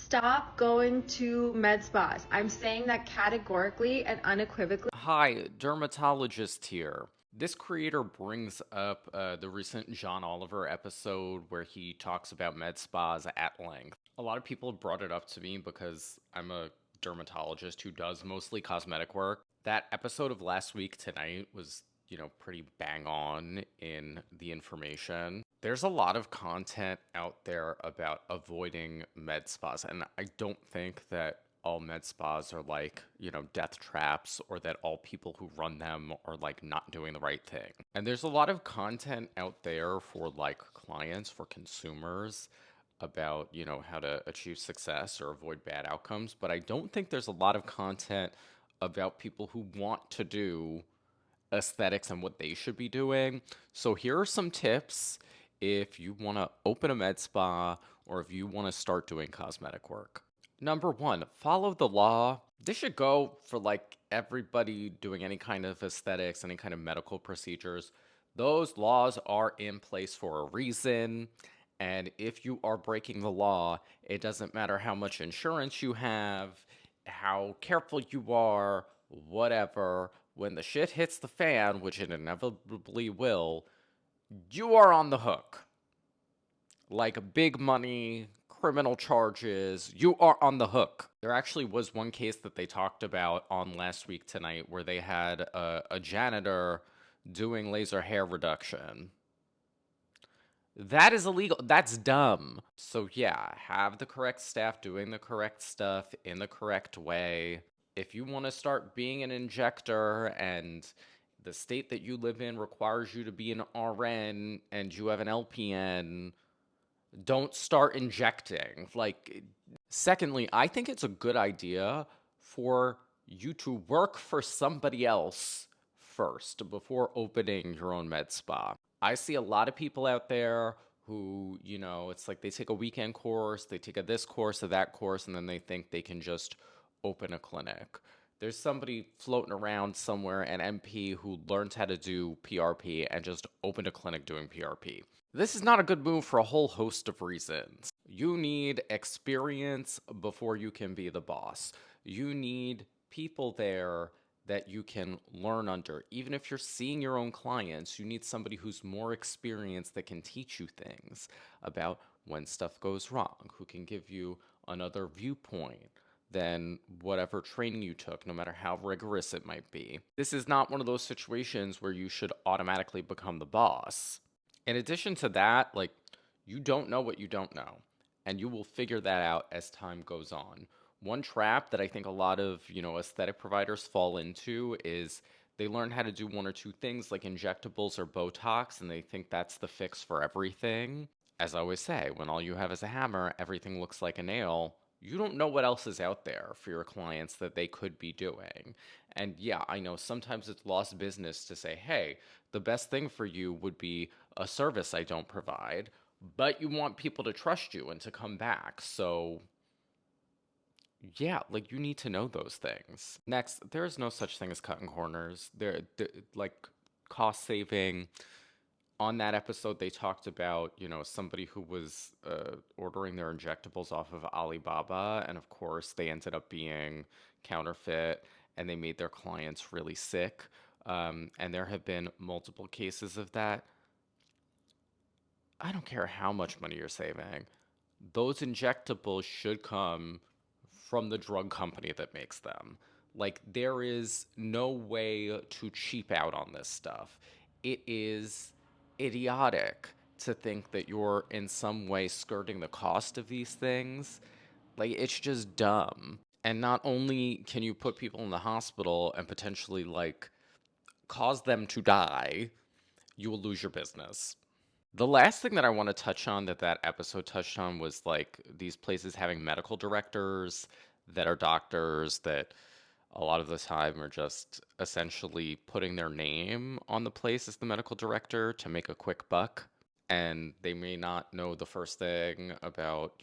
Stop going to med spas. I'm saying that categorically and unequivocally. Hi, dermatologist here. This creator brings up the recent John Oliver episode where he talks about med spas at length. A lot of people have brought it up to me because I'm a dermatologist who does mostly cosmetic work. That episode of last week tonight was, pretty bang on in the information. There's a lot of content out there about avoiding med spas, and I don't think that all med spas are like, death traps or that all people who run them are like not doing the right thing. And there's a lot of content out there for like clients, for consumers about, how to achieve success or avoid bad outcomes, but I don't think there's a lot of content about people who want to do aesthetics and what they should be doing. So here are some tips if you want to open a med spa or if you want to start doing cosmetic work. Number one, follow the law. This should go for like everybody doing any kind of aesthetics, any kind of medical procedures. Those laws are in place for a reason. And if you are breaking the law, it doesn't matter how much insurance you have, how careful you are, whatever. When the shit hits the fan, which it inevitably will, you are on the hook. Like big money, criminal charges, you are on the hook. There actually was one case that they talked about on Last Week Tonight where they had a janitor doing laser hair reduction. That is illegal. That's dumb. So, yeah, have the correct staff doing the correct stuff in the correct way. If you want to start being an injector and the state that you live in requires you to be an RN and you have an LPN, don't start injecting. Secondly, I think it's a good idea for you to work for somebody else first before opening your own med spa. I see a lot of people out there who, it's like they take a weekend course, they take a this course, a that course, and then they think they can just open a clinic. There's somebody floating around somewhere, an MP, who learned how to do PRP and just opened a clinic doing PRP. This is not a good move for a whole host of reasons. You need experience before you can be the boss. You need people there that you can learn under. Even if you're seeing your own clients, you need somebody who's more experienced that can teach you things about when stuff goes wrong, who can give you another viewpoint than whatever training you took, no matter how rigorous it might be. This is not one of those situations where you should automatically become the boss. In addition to that, you don't know what you don't know, and you will figure that out as time goes on. One trap that I think a lot of, aesthetic providers fall into is they learn how to do one or two things like injectables or Botox, and they think that's the fix for everything. As I always say, when all you have is a hammer, everything looks like a nail. You don't know what else is out there for your clients that they could be doing. And yeah, I know sometimes it's lost business to say, hey, the best thing for you would be a service I don't provide, but you want people to trust you and to come back. So, yeah, you need to know those things. Next, there is no such thing as cutting corners. Like cost saving. On that episode, they talked about, somebody who was ordering their injectables off of Alibaba, and of course, they ended up being counterfeit, and they made their clients really sick. And there have been multiple cases of that. I don't care how much money you're saving. Those injectables should come from the drug company that makes them. There is no way to cheap out on this stuff. It is idiotic to think that you're in some way skirting the cost of these things. It's just dumb. And not only can you put people in the hospital and potentially, cause them to die, you will lose your business. The last thing that I want to touch on that episode touched on was these places having medical directors that are doctors that a lot of the time are just essentially putting their name on the place as the medical director to make a quick buck. And they may not know the first thing about,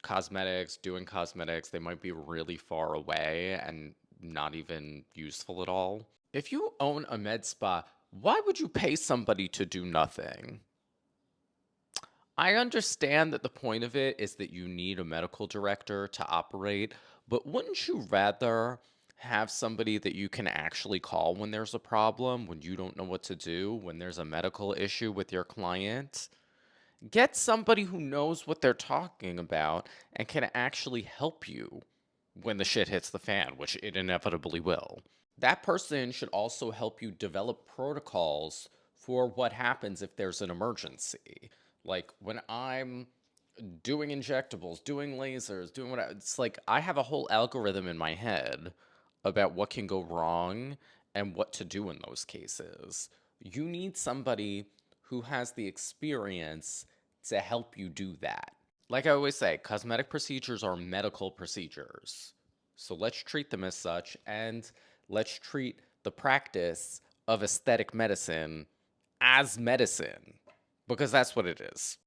cosmetics, doing cosmetics. They might be really far away and not even useful at all. If you own a med spa, why would you pay somebody to do nothing? I understand that the point of it is that you need a medical director to operate, but wouldn't you rather have somebody that you can actually call when there's a problem, when you don't know what to do, when there's a medical issue with your client? Get somebody who knows what they're talking about and can actually help you when the shit hits the fan, which it inevitably will. That person should also help you develop protocols for what happens if there's an emergency. Like when I'm doing injectables, doing lasers, doing what it's like I have a whole algorithm in my head about what can go wrong and what to do in those cases. You need somebody who has the experience to help you do that. Like I always say, cosmetic procedures are medical procedures. So let's treat them as such and let's treat the practice of aesthetic medicine as medicine because that's what it is.